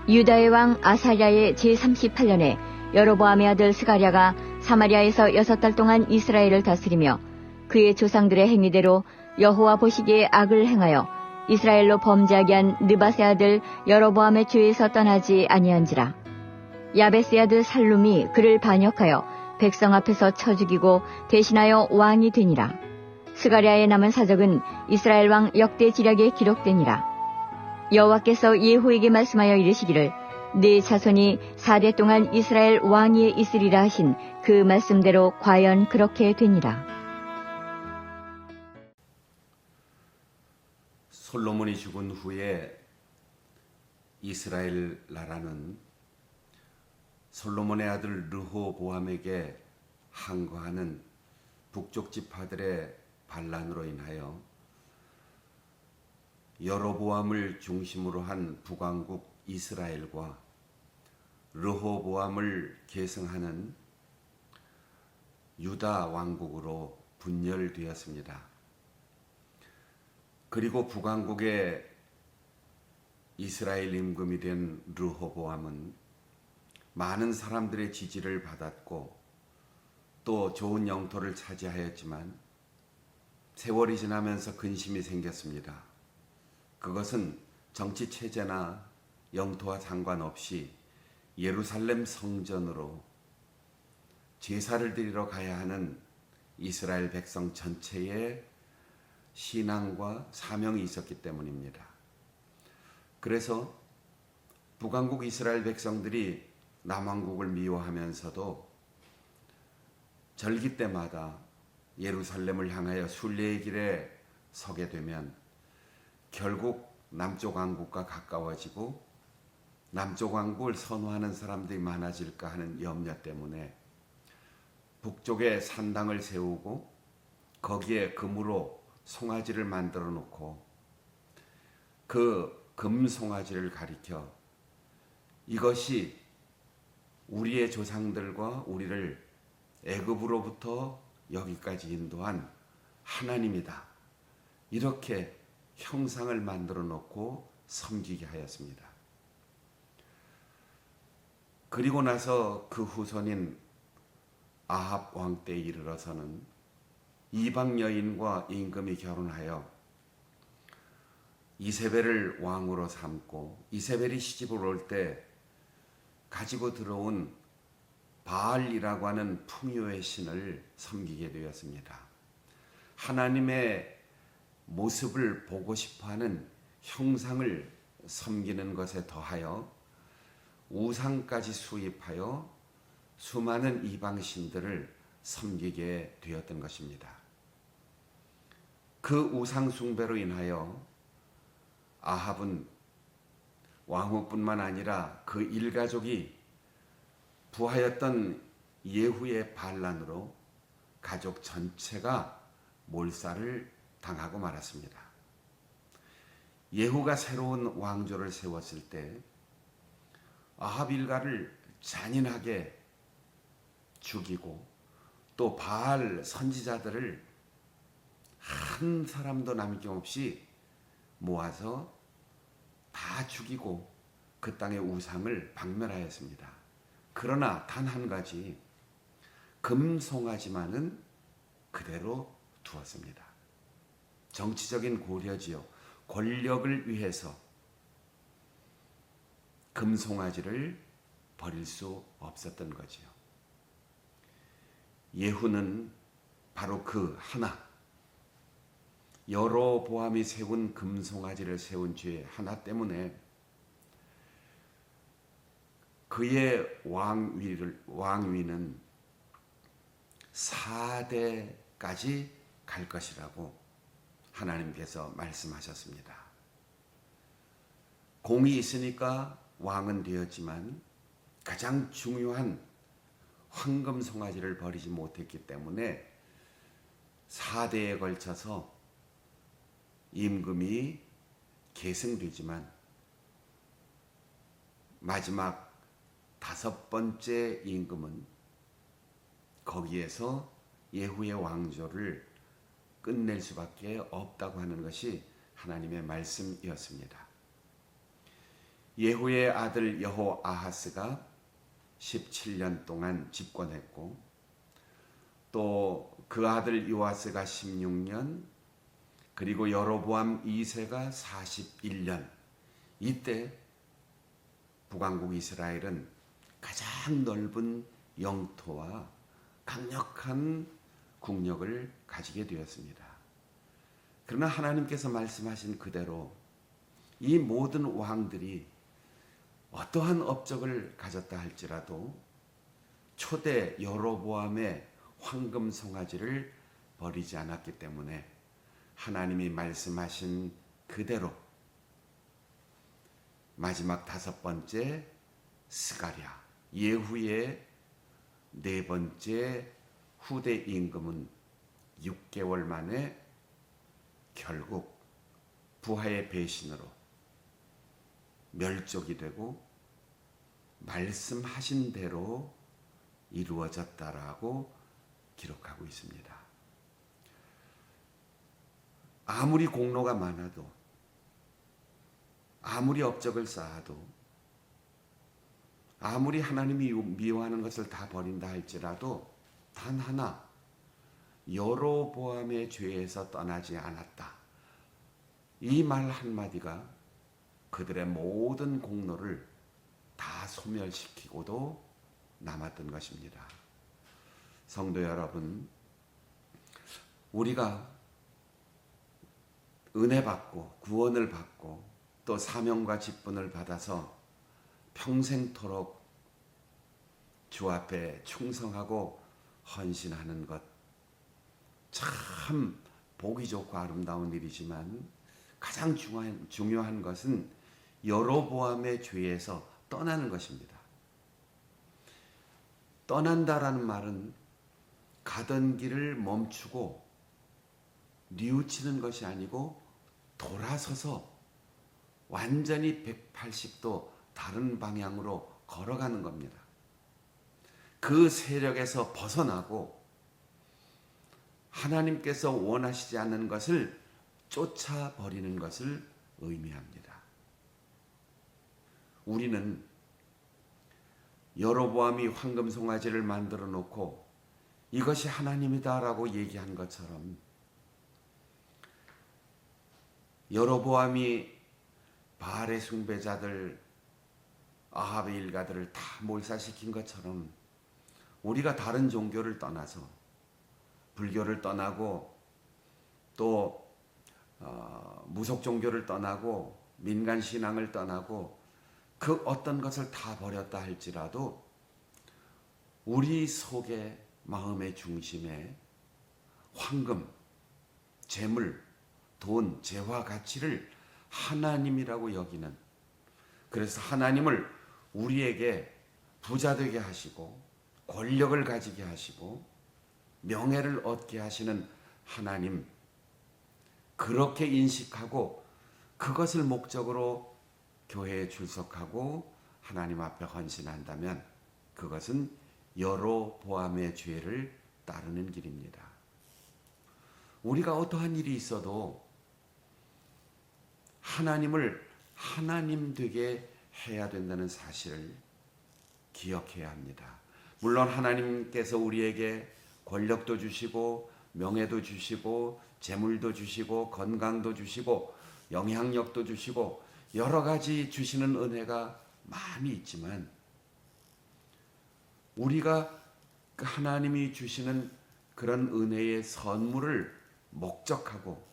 유다의 왕 아사랴의 제38년에 여로보암의 아들 스가랴가 사마리아에서 6달 동안 이스라엘을 다스리며 그의 조상들의 행위대로 여호와 보시기에 악을 행하여 이스라엘로 범죄하게 한 느밧의 아들 여로보암의 죄에서 떠나지 아니한지라. 야베스의 아들 살룸이 그를 반역하여 백성 앞에서 쳐 죽이고 대신하여 왕이 되니라. 스가랴의 남은 사적은 이스라엘 왕 역대 지략에 기록되니라. 여호와께서 예후에게 말씀하여 이르시기를 네 자손이 4대 동안 이스라엘 왕위에 있으리라 하신 그 말씀대로 과연 그렇게 되니라. 솔로몬이 죽은 후에 이스라엘 나라는 솔로몬의 아들 르호보암에게 항거하는 북쪽 지파들의 반란으로 인하여 여로보암을 중심으로 한 북왕국 이스라엘과 르호보암을 계승하는 유다 왕국으로 분열되었습니다. 그리고 북왕국의 이스라엘 임금이 된 르호보암은 많은 사람들의 지지를 받았고 또 좋은 영토를 차지하였지만 세월이 지나면서 근심이 생겼습니다. 그것은 정치 체제나 영토와 상관없이 예루살렘 성전으로 제사를 드리러 가야 하는 이스라엘 백성 전체의 신앙과 사명이 있었기 때문입니다. 그래서 북왕국 이스라엘 백성들이 남왕국을 미워하면서도 절기 때마다 예루살렘을 향하여 순례의 길에 서게 되면 결국 남쪽 왕국과 가까워지고 남쪽 왕국을 선호하는 사람들이 많아질까 하는 염려 때문에 북쪽에 산당을 세우고 거기에 금으로 송아지를 만들어 놓고 그 금 송아지를 가리켜 이것이 우리의 조상들과 우리를 애굽으로부터 여기까지 인도한 하나님이다. 이렇게 형상을 만들어 놓고 섬기게 하였습니다. 그리고 나서 그 후손인 아합 왕 때에 이르러서는 이방 여인과 임금이 결혼하여 이세벨을 왕으로 삼고 이세벨이 시집을 올 때 가지고 들어온 바알이라고 하는 풍요의 신을 섬기게 되었습니다. 하나님의 모습을 보고 싶어하는 형상을 섬기는 것에 더하여 우상까지 수입하여 수많은 이방신들을 섬기게 되었던 것입니다. 그 우상 숭배로 인하여 아합은 왕후뿐만 아니라 그 일가족이 부하였던 예후의 반란으로 가족 전체가 몰살을 당하고 말았습니다. 예후가 새로운 왕조를 세웠을 때 아합 일가를 잔인하게 죽이고 또 바알 선지자들을 한 사람도 남김없이 모아서 다 죽이고 그 땅의 우상을 박멸하였습니다. 그러나 단 한 가지 금송아지만은 그대로 두었습니다. 정치적인 고려지요. 권력을 위해서 금송아지를 버릴 수 없었던 거지요. 예후는 바로 그 하나, 여로보암이 세운 금송아지를 세운 죄 하나 때문에 그의 왕위는 4대까지 갈 것이라고 하나님께서 말씀하셨습니다. 공이 있으니까 왕은 되었지만 가장 중요한 황금 송아지를 버리지 못했기 때문에 4대에 걸쳐서 임금이 계승되지만 마지막 5번째 임금은 거기에서 예후의 왕조를 끝낼 수밖에 없다고 하는 것이 하나님의 말씀이었습니다. 예후의 아들 여호아하스가 17년 동안 집권했고 또 그 아들 요아스가 16년, 그리고 여로보암 2세가 41년. 이때 북왕국 이스라엘은 가장 넓은 영토와 강력한 국력을 가지게 되었습니다. 그러나 하나님께서 말씀하신 그대로 이 모든 왕들이 어떠한 업적을 가졌다 할지라도 초대 여로보암의 황금 송아지를 버리지 않았기 때문에 하나님이 말씀하신 그대로 마지막 5번째 스가랴, 예후의 4번째 후대 임금은 6개월 만에 결국 부하의 배신으로 멸족이 되고 말씀하신 대로 이루어졌다라고 기록하고 있습니다. 아무리 공로가 많아도, 아무리 업적을 쌓아도, 아무리 하나님이 미워하는 것을 다 버린다 할지라도 단 하나 여로보암의 죄에서 떠나지 않았다. 이 말 한마디가 그들의 모든 공로를 다 소멸시키고도 남았던 것입니다. 성도 여러분, 우리가 은혜 받고 구원을 받고 또 사명과 직분을 받아서 평생토록 주 앞에 충성하고 헌신하는 것, 참 보기 좋고 아름다운 일이지만 가장 중요한 것은 여로보암의 죄에서 떠나는 것입니다. 떠난다라는 말은 가던 길을 멈추고 뉘우치는 것이 아니고 돌아서서 완전히 180도 다른 방향으로 걸어가는 겁니다. 그 세력에서 벗어나고 하나님께서 원하시지 않는 것을 쫓아버리는 것을 의미합니다. 우리는 여로보암이 황금 송아지를 만들어 놓고 이것이 하나님이다라고 얘기한 것처럼 여로보암이 바알의 숭배자들, 아합의 일가들을 다 몰살시킨 것처럼 우리가 다른 종교를 떠나서 불교를 떠나고 또 무속 종교를 떠나고 민간 신앙을 떠나고 그 어떤 것을 다 버렸다 할지라도 우리 속에 마음의 중심에 황금, 재물, 돈, 재화 가치를 하나님이라고 여기는, 그래서 하나님을 우리에게 부자 되게 하시고 권력을 가지게 하시고 명예를 얻게 하시는 하나님, 그렇게 인식하고 그것을 목적으로 교회에 출석하고 하나님 앞에 헌신한다면 그것은 여로보암의 죄를 따르는 길입니다. 우리가 어떠한 일이 있어도 하나님을 하나님 되게 해야 된다는 사실을 기억해야 합니다. 물론 하나님께서 우리에게 권력도 주시고 명예도 주시고 재물도 주시고 건강도 주시고 영향력도 주시고 여러 가지 주시는 은혜가 많이 있지만 우리가 하나님이 주시는 그런 은혜의 선물을 목적하고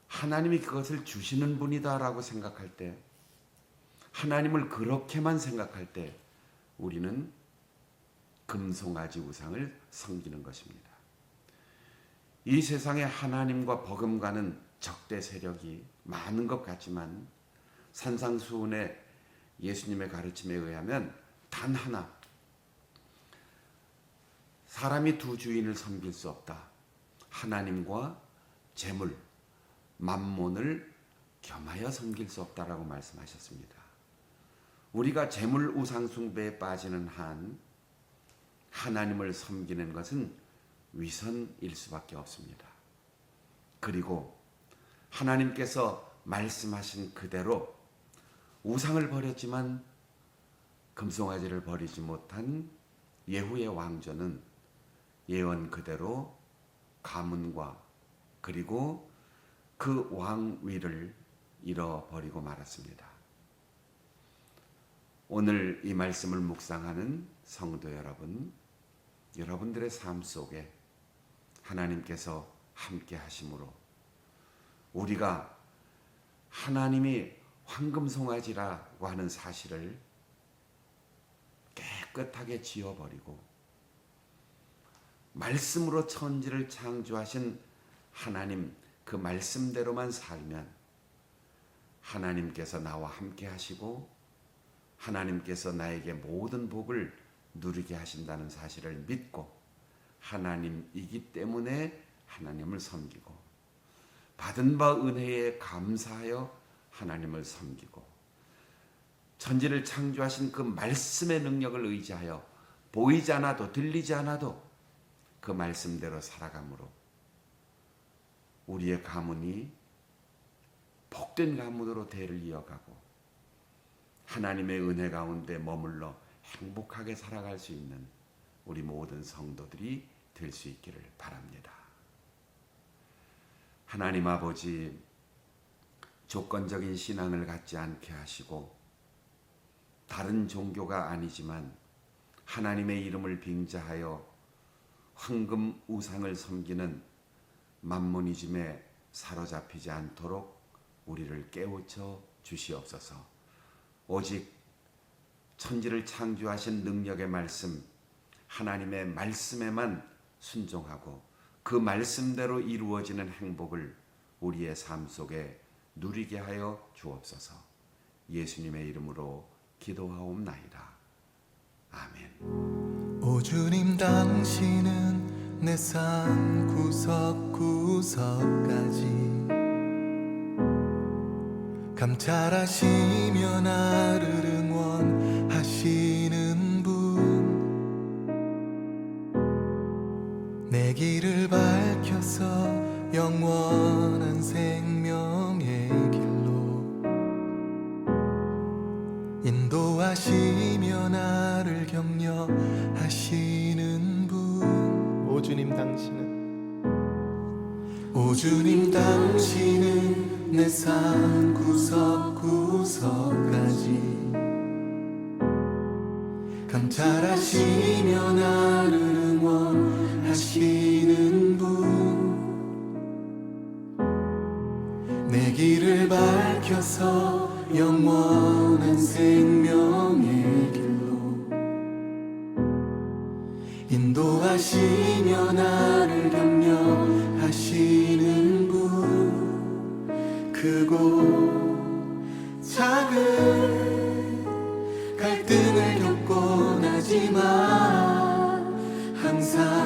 하나님이 그것을 주시는 분이다라고 생각할 때, 하나님을 그렇게만 생각할 때 우리는 금송아지 우상을 섬기는 것입니다. 이 세상에 하나님과 버금가는 적대 세력이 많은 것 같지만 산상수훈의 예수님의 가르침에 의하면 단 하나, 사람이 두 주인을 섬길 수 없다. 하나님과 재물, 만몬을 겸하여 섬길 수 없다라고 말씀하셨습니다. 우리가 재물 우상 숭배에 빠지는 한 하나님을 섬기는 것은 위선일 수밖에 없습니다. 그리고 하나님께서 말씀하신 그대로 우상을 버렸지만 금송아지를 버리지 못한 예후의 왕조는 예언 그대로 가문과 그리고 그 왕위를 잃어버리고 말았습니다. 오늘 이 말씀을 묵상하는 성도 여러분, 여러분들의 삶 속에 하나님께서 함께 하심으로 우리가 하나님이 황금송아지라고 하는 사실을 깨끗하게 지워버리고 말씀으로 천지를 창조하신 하나님 그 말씀대로만 살면 하나님께서 나와 함께 하시고 하나님께서 나에게 모든 복을 누리게 하신다는 사실을 믿고 하나님이기 때문에 하나님을 섬기고 받은 바 은혜에 감사하여 하나님을 섬기고 천지를 창조하신 그 말씀의 능력을 의지하여 보이지 않아도 들리지 않아도 그 말씀대로 살아감으로 우리의 가문이 복된 가문으로 대를 이어가고 하나님의 은혜 가운데 머물러 행복하게 살아갈 수 있는 우리 모든 성도들이 될 수 있기를 바랍니다. 하나님 아버지, 조건적인 신앙을 갖지 않게 하시고 다른 종교가 아니지만 하나님의 이름을 빙자하여 황금 우상을 섬기는 만모니즘에 사로잡히지 않도록 우리를 깨우쳐 주시옵소서. 오직 천지를 창조하신 능력의 말씀, 하나님의 말씀에만 순종하고 그 말씀대로 이루어지는 행복을 우리의 삶 속에 누리게 하여 주옵소서. 예수님의 이름으로 기도하옵나이다. 아멘. 오 주님, 당신은 내 삶 구석구석까지 감찰하시며 나를 응원하시는 분, 내 길을 밝혀서 영원한 생명의 길로 인도하시며 나를 격려하시는 분. 오 주님, 당신은 오 주님, 당신은 내 삶 구석구석까지 감찰하시며 나를 응원하시는 분, 내 길을 밝혀서 영원한 생명의 길로 인도하시며 나를 격려하시는 분, 크고 작은 갈등을 겪곤 하지만 항상